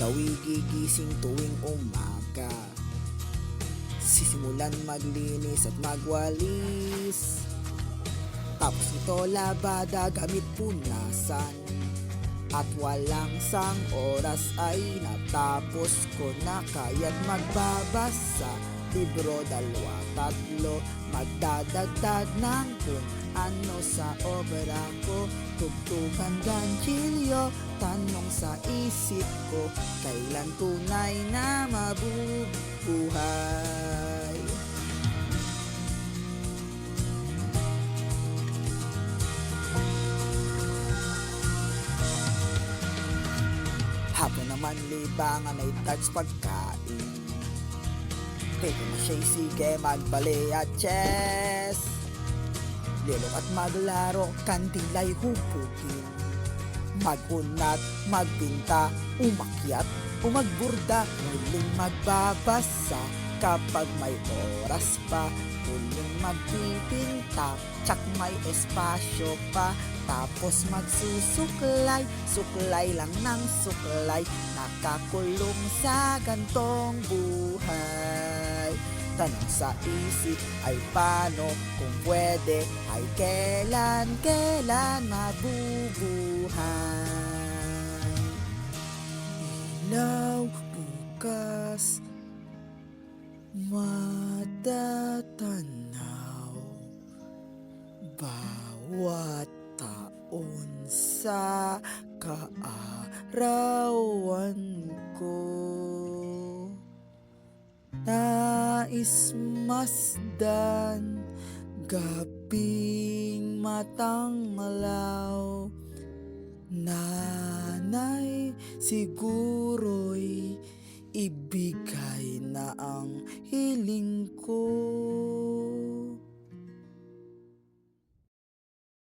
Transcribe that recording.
Ikaw gigising tuwing umaga, sisimulan maglinis at magwalis. Tapos ito labada gamit punasan, at walang sang oras ay natapos ko na kaya't magbabasa. Libro, dalawa, tatlo, magdadagdag ng kung ano sa obra ko. Tugtugan ganchilyo, tanong sa isip ko, kailan tunay na mabubuhay? Hapon naman libangan ay touch pagkain, pwede na siya'y sige magbale at chess. Lilok at maglaro, kandila'y hupugin, magunat, magbinta, umakyat o magburda. Muling magbabasa kapag may oras pa, muling magpipinta, tsak may espasyo pa. Tapos magsusuklay, suklay lang ng suklay, nakakulong sa gantong buhay. Tanong sa isip ay paano, kung pwede ay kailan mabubuhay. Ilaw bukas, matatanaw, bawat taon sa kaarawan ko. Nais masdan, gabing matang malaw. Nanay, siguro'y ibigay na ang hiling ko.